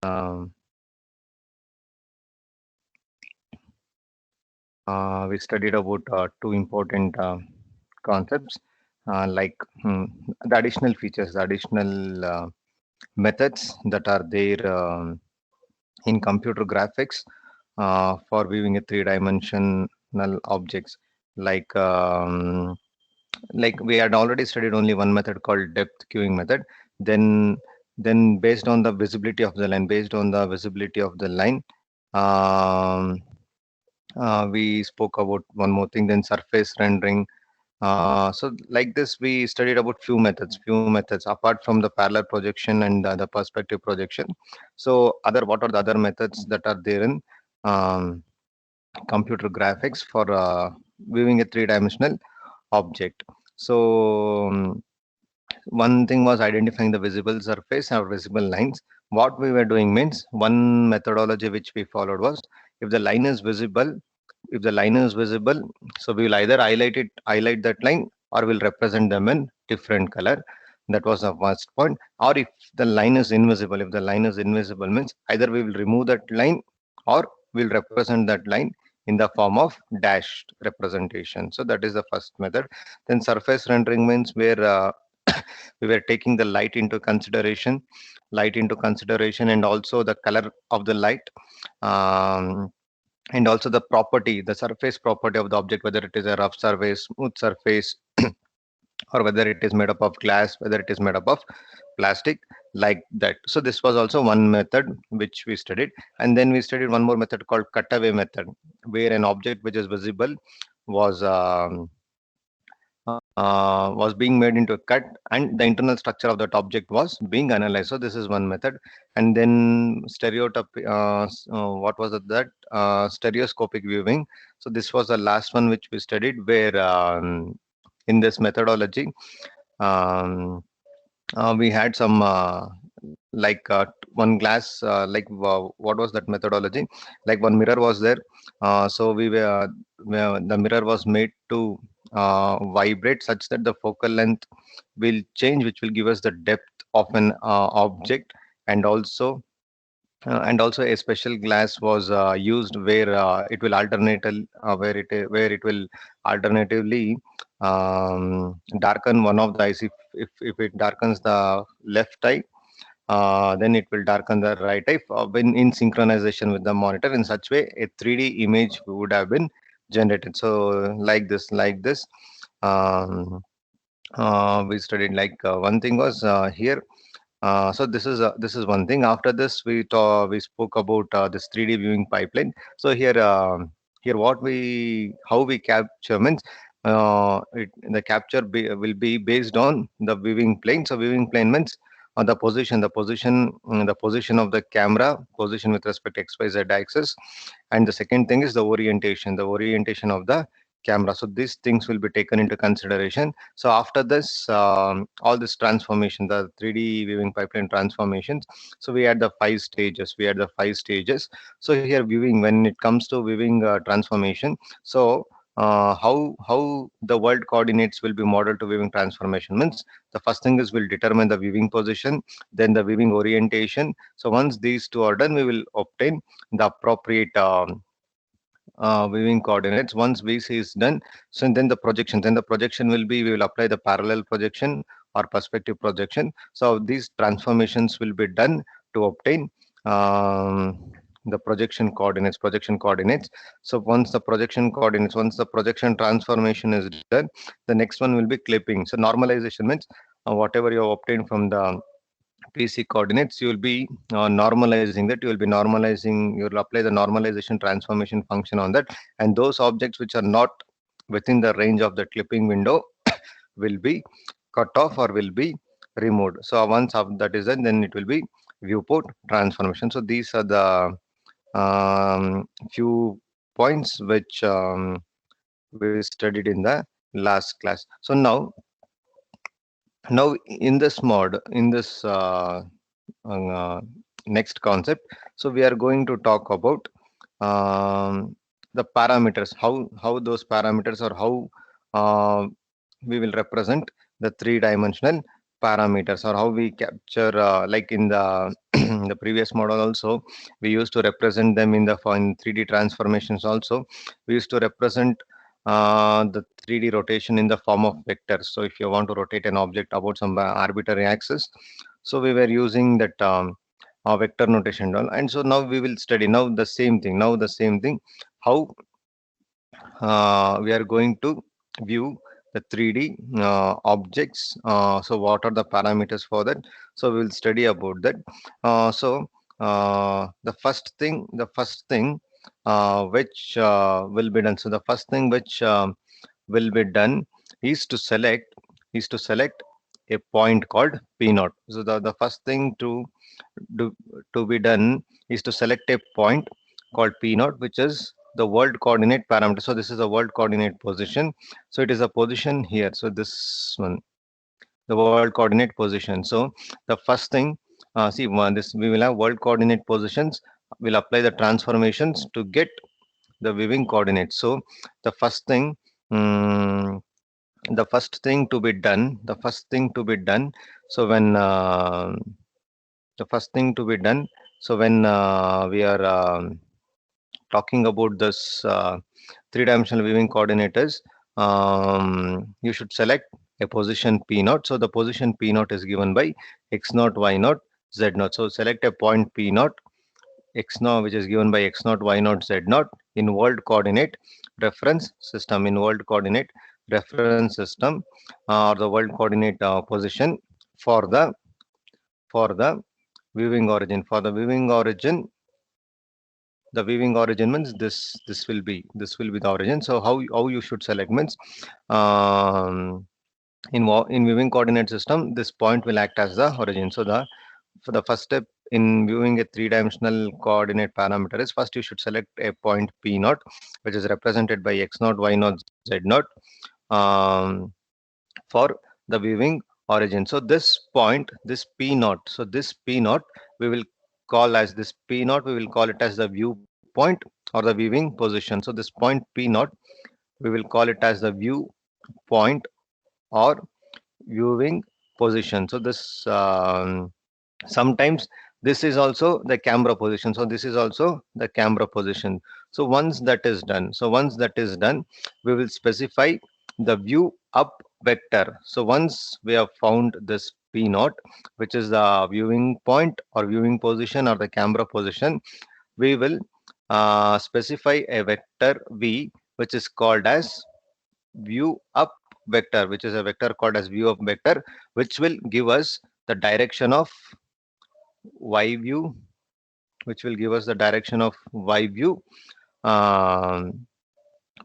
um, we studied about two important concepts like the additional features, the additional methods that are there in computer graphics for viewing a three-dimensional objects. Like like we had already studied only one method called depth queuing method. Then based on the visibility of the line, um, we spoke about one more thing. Then surface rendering. So like this, we studied about few methods apart from the parallel projection and the perspective projection. So other what are the other methods that are there in um, computer graphics for viewing a three-dimensional object? So one thing was identifying the visible surface or visible lines. What we were doing means one methodology which we followed was if the line is visible, so we will either highlight that line or we'll represent them in different color. That was the first point. Or if the line is invisible, means either we will remove that line or we'll represent that line in the form of dashed representation. So that is the first method. Then surface rendering means where we were taking the light into consideration, and also the color of the light, um, and also the surface property of the object, whether it is a rough surface, smooth surface, or whether it is made up of glass, whether it is made up of plastic, like that. So this was also one method which we studied. And then we studied one more method called cutaway method, where an object which is visible was was being made into a cut, and the internal structure of that object was being analyzed. So this is one method. And then what was it, that stereoscopic viewing. So this was the last one which we studied, where in this methodology, um, we had some like one glass, what was that methodology, like one mirror was there. So the mirror was made to vibrate such that the focal length will change, which will give us the depth of an object. And also a special glass was used where where it will alternatively darken one of the eyes. If it darkens the left eye, then it will darken the right eye when in synchronization with the monitor. In such way, a 3D image would have been generated. So like this, um, we studied. Like one thing was here. So this is one thing. After this, we spoke about this 3D viewing pipeline. So here how we capture means the will be based on the viewing plane. So viewing plane means the position of the camera, position with respect to XYZ axis, and the second thing is the orientation of the camera. So these things will be taken into consideration. So after this, all this transformation, the 3D viewing pipeline transformations. So we had the five stages. So here viewing, when it comes to viewing transformation, so how the world coordinates will be modeled to viewing transformation means the first thing is we'll determine the viewing position, then the viewing orientation. So once these two are done, we will obtain the appropriate viewing coordinates. Once VC is done, so then the projection will be, we will apply the parallel projection or perspective projection. So these transformations will be done to obtain the projection coordinates. So once the projection transformation is done, the next one will be clipping. So normalization means whatever you have obtained from the PC coordinates, you will be normalizing that. You will apply the normalization transformation function on that. And those objects which are not within the range of the clipping window will be cut off or will be removed. So once that is done, then it will be viewport transformation. So these are the few points which we studied in the last class. So now in this mod, in this uh, next concept. So we are going to talk about the parameters, how those parameters, or how uh, we will represent the three-dimensional parameters, or how we capture like in the the previous model also, we used to represent them in the in 3D transformations also. We used to represent the 3D rotation in the form of vectors. So if you want to rotate an object about some arbitrary axis, so we were using that vector notation and all. And so now we will study now the same thing. Now the same thing, how we are going to view the 3D objects. So what are the parameters for that? So we will study about that. The first thing which will be done. So the first thing which will be done is to select a point called P naught. So the first thing do, to be done is to select a point called P naught, which is the world coordinate parameter. So this is a world coordinate position. So it is a position here. So this one, the world coordinate position. So the first thing, see this we will have world coordinate positions. We'll apply the transformations to get the viewing coordinates. So the first thing, mm, the first thing to be done. So when the first thing to be done. So when we are talking about this three-dimensional viewing coordinators, you should select a position P naught. So the position P naught is given by x naught, y naught, z naught. So select a point P naught, x naught, which is given by x naught, y naught, z naught in world coordinate reference system. In world coordinate reference system, or the world coordinate position for the viewing origin. For the viewing origin means this will be the origin. So how you should select means, um, in viewing coordinate system, this point will act as the origin. So for the first step in viewing a three-dimensional coordinate parameter is, first you should select a point P naught, which is represented by x naught, y naught, z naught, um, for the viewing origin. So this point, this P naught, so this P naught we will call as this P naught, we will call it as the viewpoint or the viewing position. So this point P naught, we will call it as the view point or viewing position. So this sometimes this is also the camera position. So this is also the camera position. So once that is done, we will specify the view up vector. So once we have found this P naught, which is the viewing point or viewing position or the camera position, we will specify a vector V, which is called as view up vector, which is a vector called as view up vector, which will give us the direction of y view, which will give us the direction of y view um,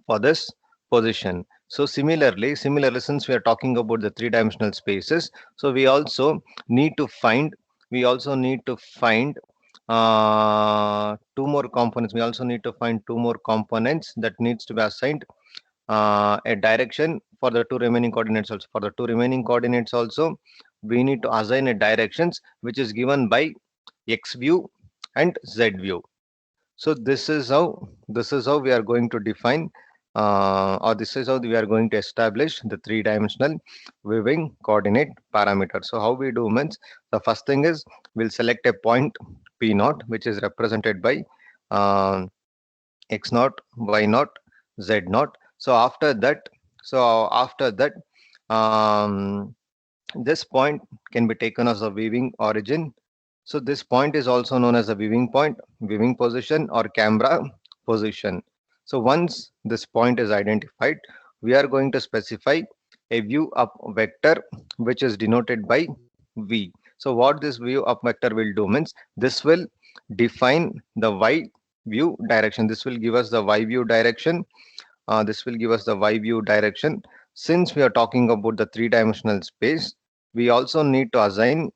for this position. So similarly, since we are talking about the three-dimensional spaces, so we also need to find two more components. We also need to find two more components that needs to be assigned a direction for the two remaining coordinates also. For the two remaining coordinates also, we need to assign a directions which is given by x view and z view. So this is how we are going to define, or this is how we are going to establish the three-dimensional viewing coordinate parameter. So how we do means, the first thing is we'll select a point P naught, which is represented by uh, x naught, y naught, z naught. So after that, um, this point can be taken as a viewing origin. So this point is also known as a viewing point, viewing position, or camera position. So once this point is identified, we are going to specify a view up vector, which is denoted by V. So what this view up vector will do means, this will define the y view direction. This will give us the y view direction. Since we are talking about the three-dimensional space, we also need to assign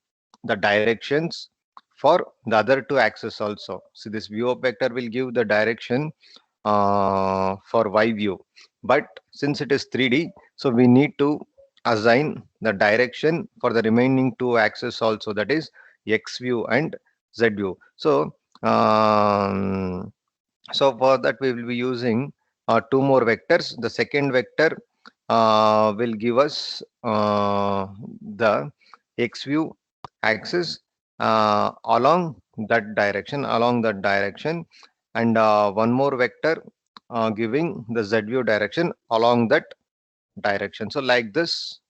the directions for the other two axes also. So this view of vector will give the direction for y view, but since it is 3D, so we need to assign the direction for the remaining two axes also, that is x view and z view. So for that we will be using two more vectors. The second vector will give us the x view axis, along that direction, and one more vector giving the z view direction along that direction. So like this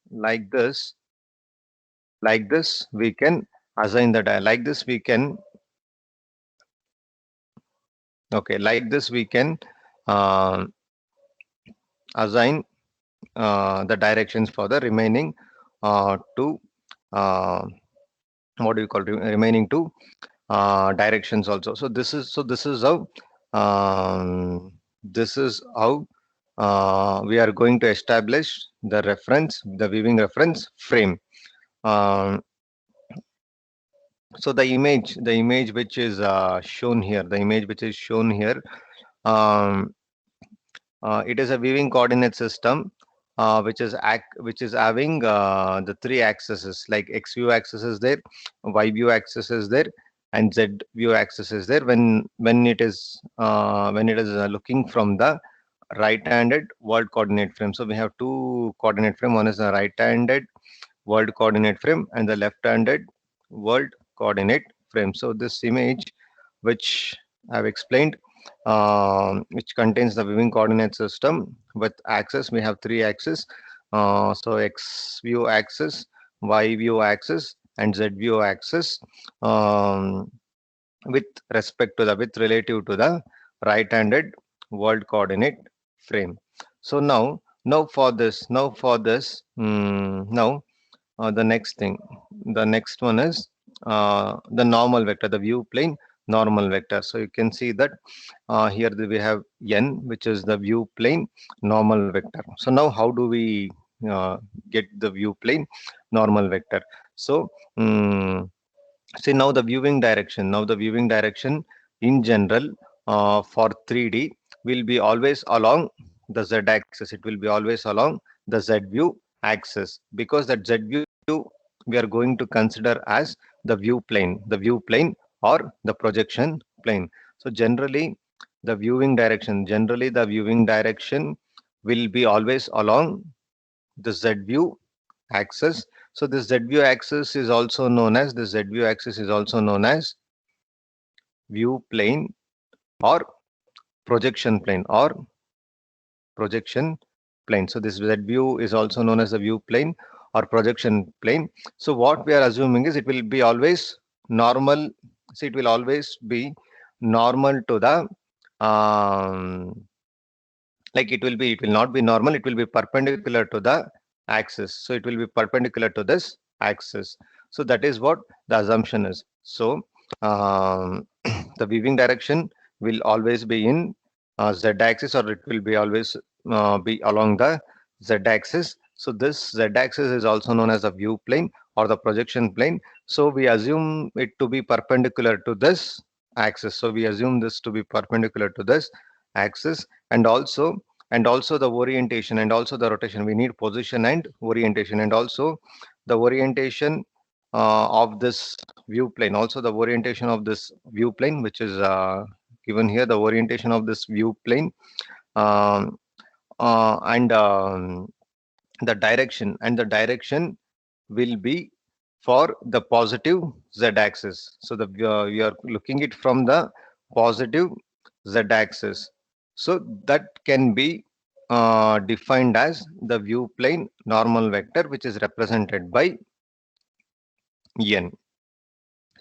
we can assign the like this we can okay, like this we can uh, assign the directions for the remaining two uh, what do you call remaining two directions also. So this is how this is how we are going to establish the viewing reference frame. Um, so the image which is shown here, um, it is a viewing coordinate system which is having the three axes like x view axis is there, y view axis is there, and z view axis is there when it is looking from the right-handed world coordinate frame. So we have two coordinate frame. One is the right-handed world coordinate frame and the left-handed world coordinate frame. So this image, which I've explained, which contains the viewing coordinate system with axis. We have three axes. So x view axis, y view axis, and z view axis. With respect to the with relative to the right-handed world coordinate frame. So now the next thing, the next one is the normal vector, the view plane normal vector. So you can see that here we have n, which is the view plane normal vector. So now how do we get the view plane normal vector? So see now the viewing direction. Now the viewing direction in general for 3D will be always along the z-axis. It will be always along the z-view axis, because that z-view we are going to consider as the view plane or the projection plane. So generally the viewing direction will be always along the z-view axis. So this z-view axis is also known as view plane or projection plane projection plane. So this z view is also known as the view plane or projection plane. So what we are assuming is it will be always normal. So it will always be normal to the like it will not be normal, it will be perpendicular to the axis. So it will be perpendicular to this axis. So that is what the assumption is. So the weaving direction will always be in z axis, or it will be always be along the z axis. So this z axis is also known as the view plane or the projection plane. So we assume it to be perpendicular to this axis. So we assume this to be perpendicular to this axis, and also the orientation and also the rotation. We need position and orientation, and also the orientation of this view plane. Also the orientation of this view plane, which is given here, the orientation of this view plane, um, and the direction will be for the positive z-axis. So we are looking it from the positive z-axis. So that can be defined as the view plane normal vector, which is represented by n.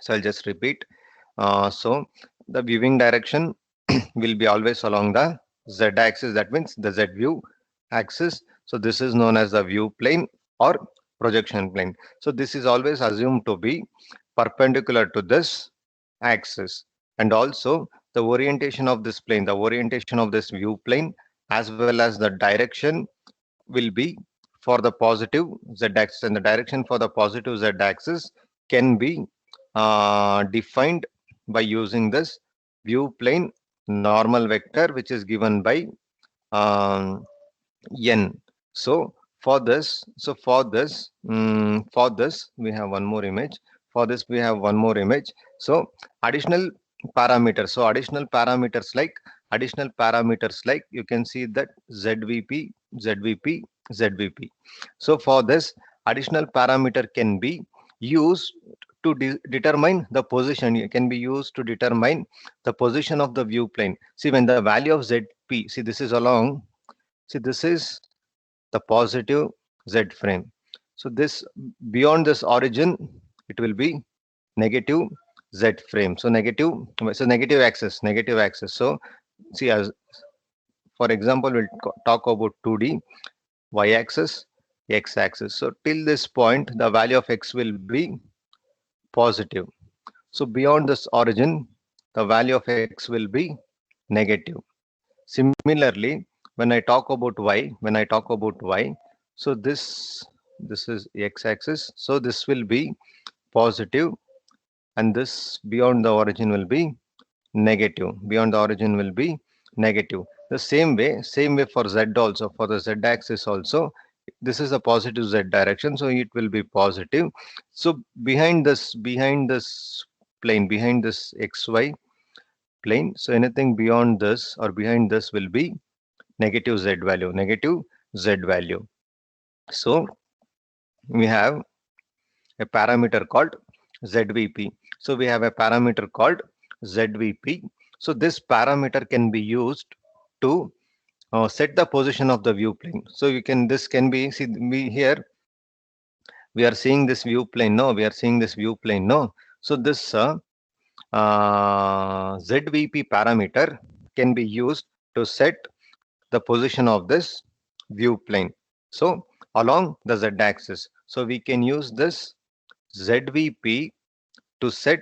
So I'll just repeat. So the viewing direction will be always along the z-axis. That means the z-view axis. So this is known as the view plane or projection plane. So this is always assumed to be perpendicular to this axis, and also the orientation of this plane, the orientation of this view plane, as well as the direction will be for the positive z-axis, and the direction for the positive z-axis can be defined by using this view plane normal vector, which is given by um, n. So for this we have one more image. For this we have one more image. So additional parameters. So additional parameters like you can see that zvp, zvp, zvp. So for this additional parameter can be used to determine the position. It can be used to determine the position of the view plane. See, when the value of ZP, see this is along, see this is the positive Z frame. So this, beyond this origin, it will be negative Z frame. So negative axis, negative axis. So see, as for example, we'll talk about 2D, y axis, x axis. So till this point, the value of x will be positive. So beyond this origin, the value of x will be negative. Similarly, when I talk about y, so this is x-axis. So this will be positive, and this beyond the origin will be negative. Beyond the origin will be negative. The same way for z also. For the z-axis also, this is a positive z direction, so it will be positive. So behind this plane, behind this xy plane, so anything beyond this or behind this will be negative z value, negative z value. So we have a parameter called zvp. So we have a parameter called zvp. So this parameter can be used to set the position of the view plane. So you can, this can be, see, we here we are seeing this view plane, no, we are seeing this view plane, no. So this zvp parameter can be used to set the position of this view plane. So along the z axis, so we can use this zvp to set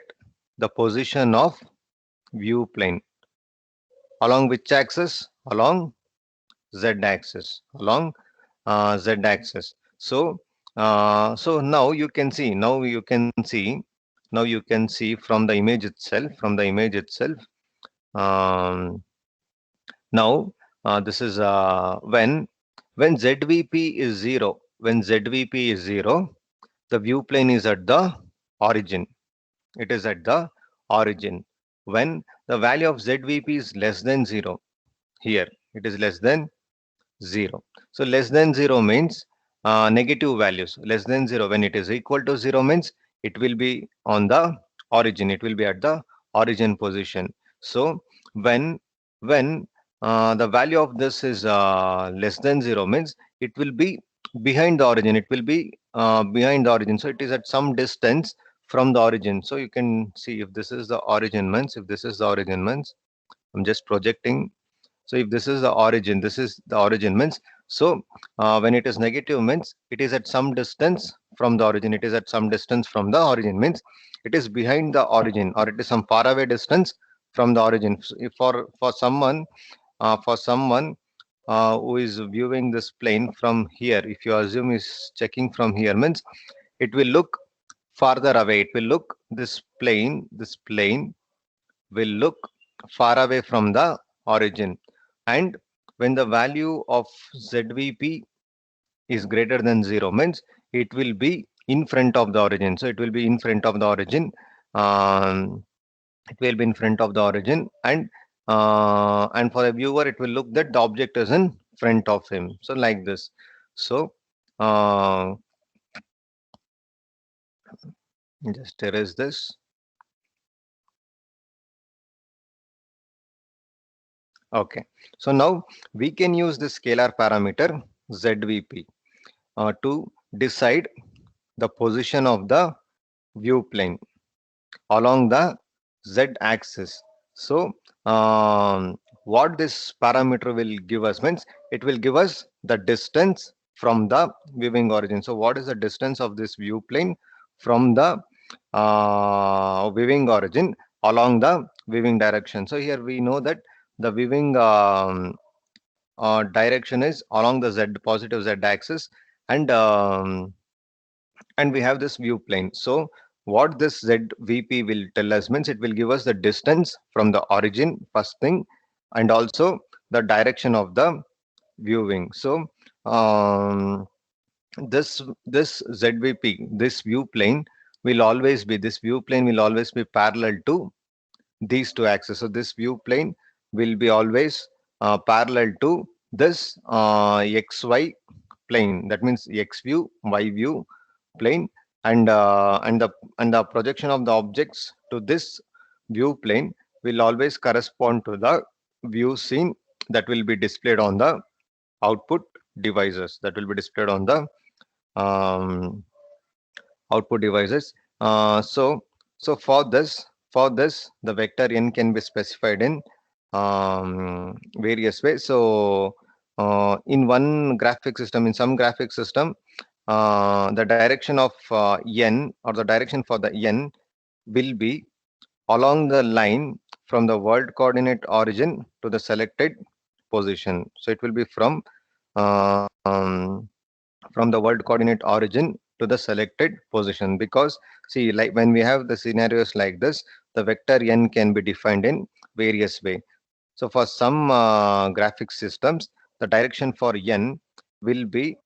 the position of view plane along which axis? Along z axis, along z axis. So so now you can see, now you can see from the image itself, um, now this is when zvp is 0, the view plane is at the origin. It is at the origin. When the value of zvp is less than 0, here it is less than 0. So less than 0 means negative values. Less than 0, when it is equal to 0 means it will be on the origin. It will be at the origin position. So when the value of this is less than 0 means it will be behind the origin. It will be behind the origin. So it is at some distance from the origin. So you can see, if this is the origin means, I'm just projecting. So if this is the origin, means, so when it is negative means it is at some distance from the origin. It is at some distance from the origin means it is behind the origin, or it is some far away distance from the origin. So if for someone who is viewing this plane from here, if you assume is checking from here means it will look farther away. It will look, this plane will look far away from the origin. And when the value of zvp is greater than 0 means it will be in front of the origin. So it will be in front of the origin. It will be in front of the origin, and for the viewer it will look that the object is in front of him. So like this. So just erase this. Okay, so now we can use the scalar parameter zvp to decide the position of the view plane along the z axis. So what this parameter will give us means it will give us the distance from the viewing origin. So what is the distance of this view plane from the viewing origin along the viewing direction? So here we know that the viewing direction is along the z, positive z axis, and we have this view plane. So what this zvp will tell us means it will give us the distance from the origin, first thing, and also the direction of the viewing. So this zvp, this view plane will always be, parallel to these two axes. So this view plane will be always parallel to this xy plane. That means x view, y view plane. and the projection of the objects to this view plane will always correspond to the view scene that will be displayed on the output devices, that will be displayed on the um, output devices. So for this the vector n can be specified in various ways. So in one graphic system, in some graphic system, the direction of n, or the direction for the n, will be along the line from the world coordinate origin to the selected position. So it will be um, from the world coordinate origin to the selected position, because see, like when we have the scenarios like this, the vector n can be defined in various way. So for some graphic systems, the direction for n will be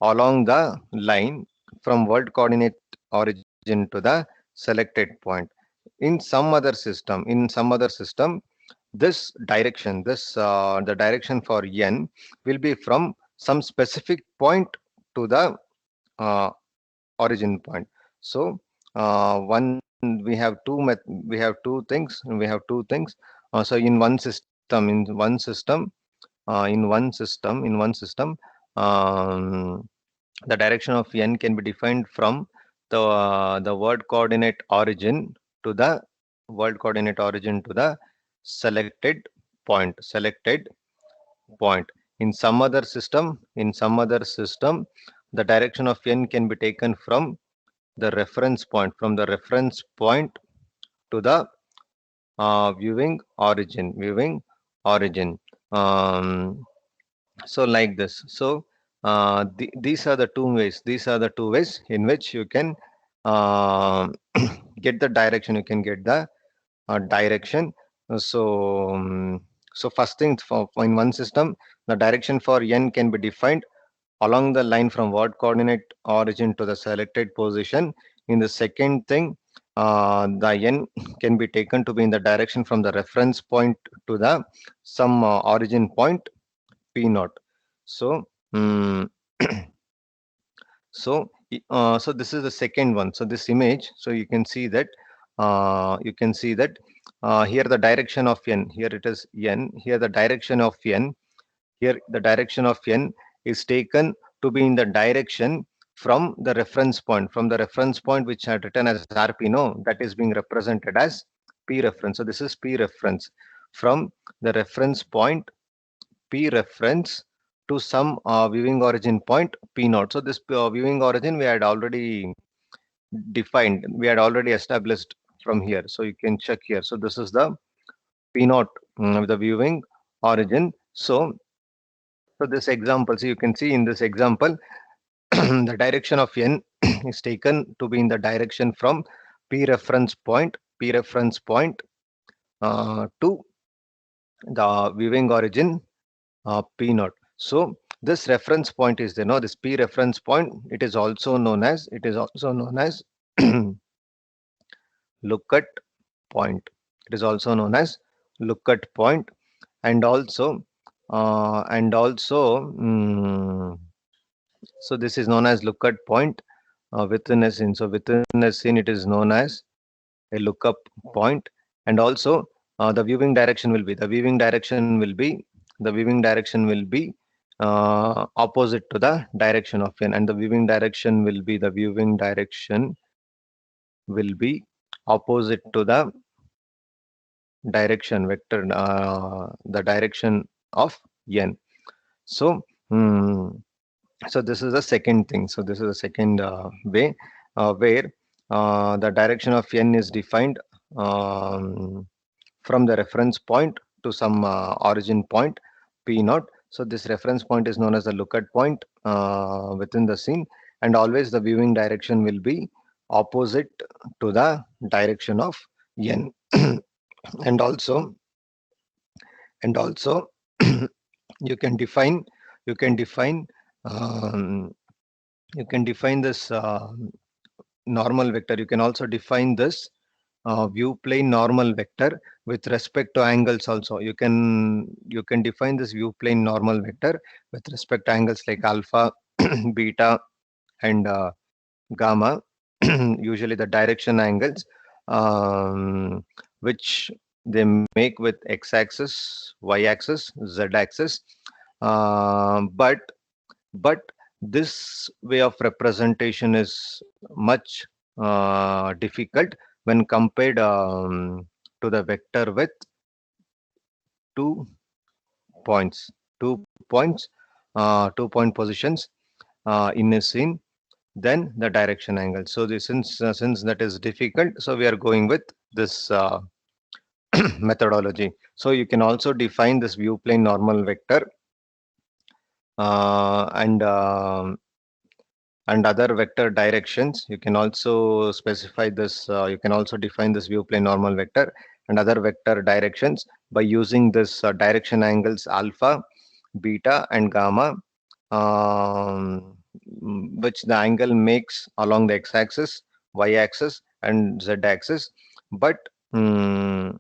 along the line from world coordinate origin to the selected point. In some other system, this direction, the direction for n will be from some specific point to the uh, origin point. So one we have we have two things. So in one system, the direction of n can be defined from the world coordinate origin to the selected selected point. In some other system, the direction of n can be taken from the reference point to the viewing origin. Um, so like this. So these are the two ways in which you can uh, get the direction. You can get the direction. So so first thing, for in one system, the direction for n can be defined along the line from world coordinate origin to the selected position. In the second thing, the n can be taken to be in the direction from the reference point to the some origin point p naught. So mm so this is the second one. So this image, so you can see that here the direction of n, here it is n, here the direction of n, here the direction of n is taken to be in the direction from the reference point which I had written as rp, no, that is being represented as p reference. So this is p reference from the reference point p reference to some viewing origin point p naught. So this viewing origin we had already established from here. So you can check here. So this is the p naught, the viewing origin. So this example, so you can see in this example, the direction of n is taken to be in the direction from p reference point to the viewing origin p naught. So this reference point is there. No, this p reference point. It is also known as lookat point. It is also known as lookat point, and also so this is known as lookat point within a scene. So within a scene, it is known as a lookup point, and also the viewing direction will be opposite to the direction of n, and the viewing direction will be opposite to the direction vector, the direction of n. So mm, so this is the second thing. So this is the second way where the direction of n is defined um, from the reference point to some origin point p naught. So this reference point is known as the lookout point within the scene, and always the viewing direction will be opposite to the direction of n. and also and also you can define you can define um, you can define this normal vector. You can also define this view plane normal vector with respect to angles also. You can define this view plane normal vector with respect to angles like alpha, beta, and gamma. usually the direction angles, which they make with x-axis, y-axis, z-axis. But this way of representation is much difficult when compared to the vector with 2 points, 2 points, 2 point positions in a scene, then the direction angle. So this, since that is difficult, so we are going with this methodology. So you can also define this view plane normal vector and other vector directions. You can also specify this, you can also define this view plane normal vector and other vector directions by using this direction angles alpha, beta and gamma, which the angle makes along the x-axis, y-axis and z-axis. But mm,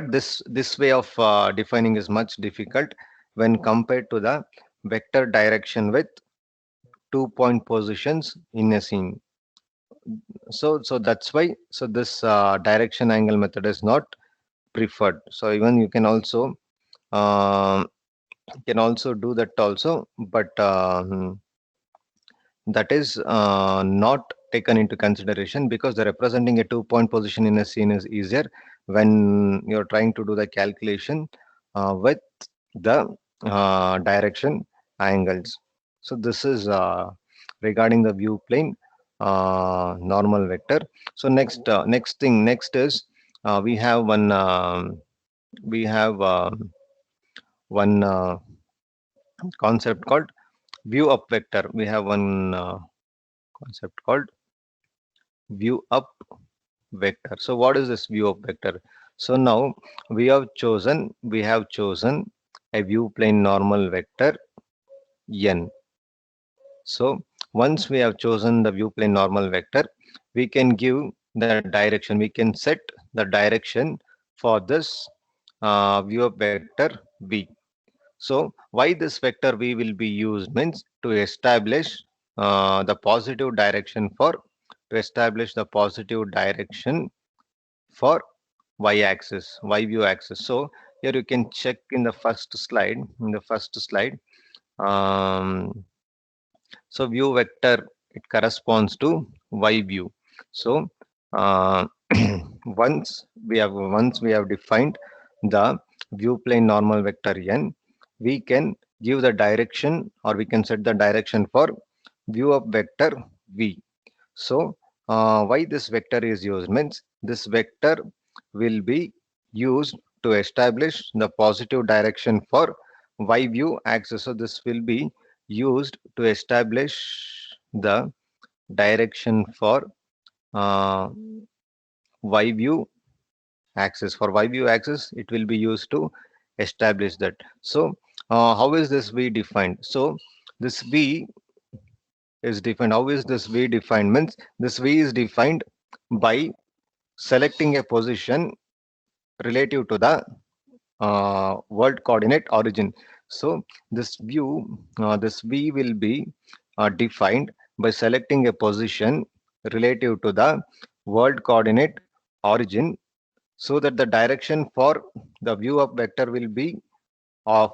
this way of defining is much difficult when compared to the vector direction with 2 point positions in a scene. So that's why, so this direction angle method is not preferred. So even you uh, can also do that also, but that is not taken into consideration because the representing a 2 point position in a scene is easier when you're trying to do the calculation with the direction angles. So this is regarding the view plane normal vector. So next is we have one concept called view up vector. We have one concept called view up vector. So what is this view up vector? So now we have chosen a view plane normal vector n. So once we have chosen the view plane normal vector, we can give the direction. We can set the direction for this view up vector v. So why this vector v will be used means to establish the positive direction for to establish the positive direction for y-axis, y view axis. So here you can check in the first slide. In the first slide, um, so view vector, it corresponds to y view. So uh, once we have defined the view plane normal vector n, we can give the direction or we can set the direction for view up vector v. So why this vector is used means this vector will be used to establish the positive direction for y view axis. So this will be used to establish the direction for uh, y view axis. For y view axis, it will be used to establish that. So how is this v defined? So this v is defined. How is this v defined? Means this v is defined by selecting a position relative to the world coordinate origin. So this v will be defined by selecting a position relative to the world coordinate origin, so that the direction for the view up vector will be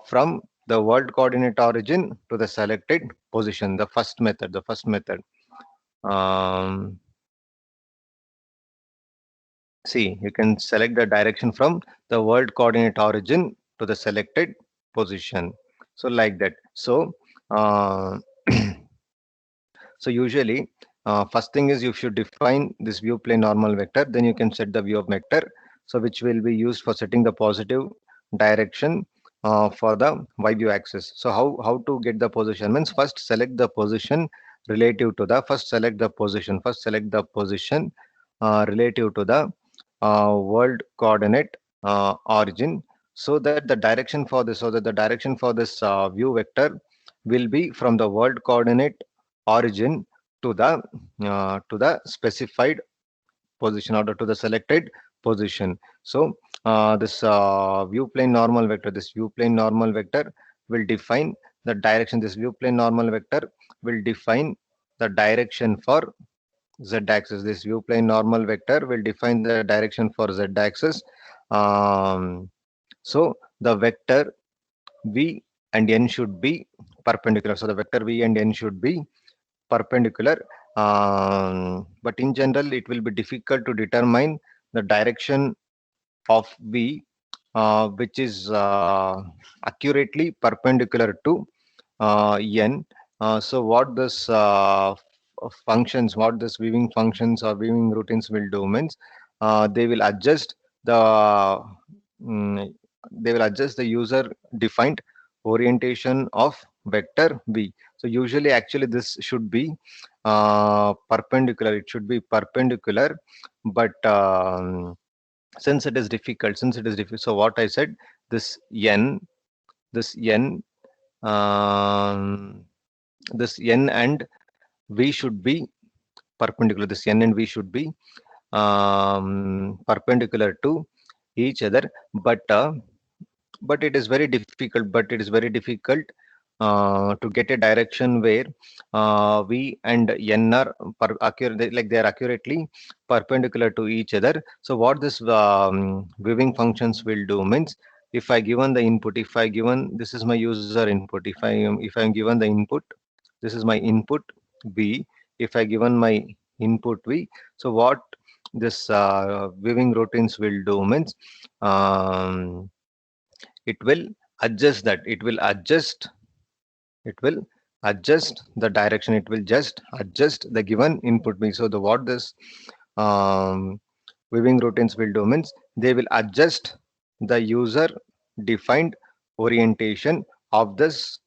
from the world coordinate origin to the selected position. The first method. Um, See, you can select the direction from the world coordinate origin to the selected position. So like that. So, uh, so usually, first thing is you should define this view plane normal vector. Then you can set the view of vector. So which will be used for setting the positive direction for the y view axis. So how to get the position means first select the position relative to the first select the position. First select the position relative to the world coordinate origin, so that the direction for this view vector will be from the world coordinate origin to the specified position or to the selected position. So this view plane normal vector will define the direction. This view plane normal vector will define the direction for z-axis. This view plane normal vector will define the direction for z-axis. So the vector v and n should be perpendicular. So the vector v and n should be perpendicular. But in general, it will be difficult to determine the direction of v, which is accurately perpendicular to n. So what this functions, what this weaving functions or weaving routines will do means they will adjust the mm, they will adjust the user defined orientation of vector v. So usually, actually, this should be perpendicular. It should be perpendicular, but since it is difficult. So what I said, this n, this n, um, this n and v should be perpendicular. This n and v should be perpendicular to each other, but it is very difficult. But it is very difficult to get a direction where v and n are accurate, like they are accurately perpendicular to each other. So what this weaving functions will do means, if I given the input, if I given, this is my user input, if I am given the input, this is my input v. If I given my input v, so what this weaving routines will do means, um, it will adjust that, it will adjust the direction, it will just adjust the given input v. So the what this um, weaving routines will do means, they will adjust the user defined orientation of this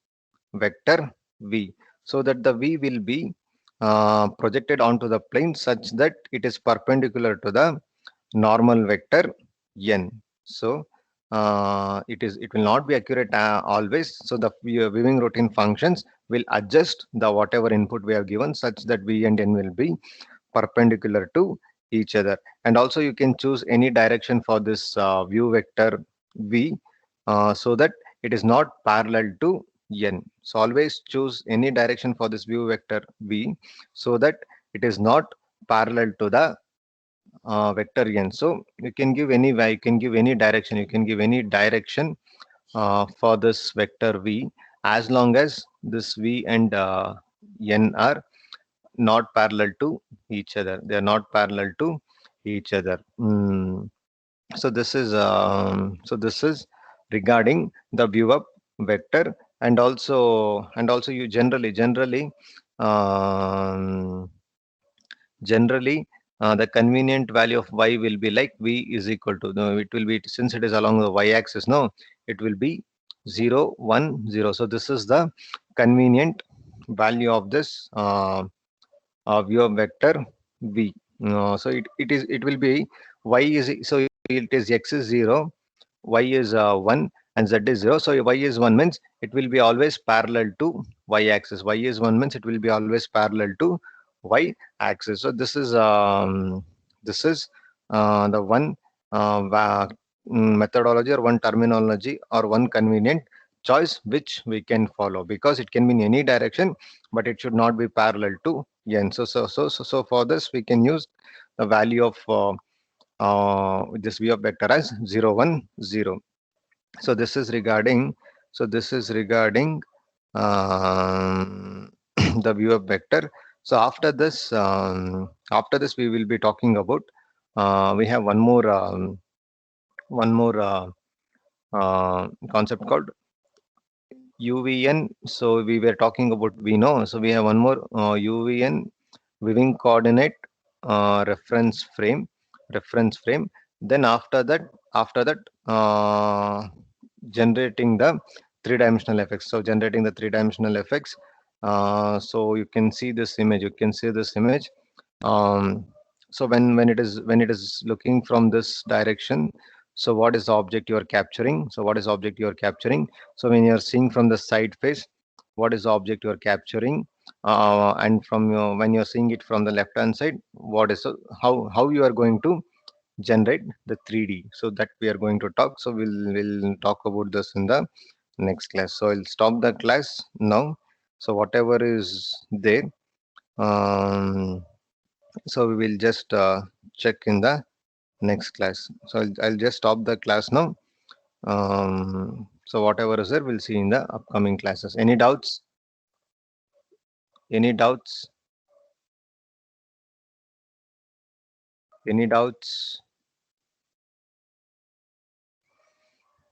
vector v, so that the v will be projected onto the plane such that it is perpendicular to the normal vector n. So it will not be accurate always. So the weaving routine functions will adjust the whatever input we have given such that v and n will be perpendicular to each other. And also you can choose any direction for this view vector v, so that it is not parallel to n. So always choose any direction for this view vector v, so that it is not parallel to the vector n. So you can give any you can give any direction, you can give any direction for this vector v, as long as this v and n are not parallel to each other. They are not parallel to each other. So this is regarding the view up vector. And also you um, generally the convenient value of y will be like v is equal to, no, it will be, since it is along the y axis, no, it will be 0 1 0. So this is the convenient value of this of your vector v. So it will be y is, so it is x is 0, y is 1, and z is 0. So y is 1 means it will be always parallel to y axis. Y is 1 means it will be always parallel to y axis. So this is the one methodology, or one terminology, or one convenient choice which we can follow, because it can be in any direction, but it should not be parallel to n. So for this we can use the value of this v of vector as 0 1 0. So this is regarding, um, the view of vector. So after this we will be talking about, we have one more concept called UVN. So we were talking about, we know, so we have one more UVN, weaving coordinate reference frame. Then after that generating the three-dimensional effects. So generating the three-dimensional effects. So you can see this image, um, so when it is looking from this direction, so what is the object you are capturing? So when you are seeing from the side face, what is the object you are capturing? And from when you are seeing it from the left hand side, what is, so how you are going to generate the 3D? So that we are going to talk. So we'll talk about this in the next class. So I'll stop the class now. So whatever is there, um, So we will just check in the next class. So I'll just stop the class now. So whatever is there, we'll see in the upcoming classes. Any doubts? Any doubts? Any doubts?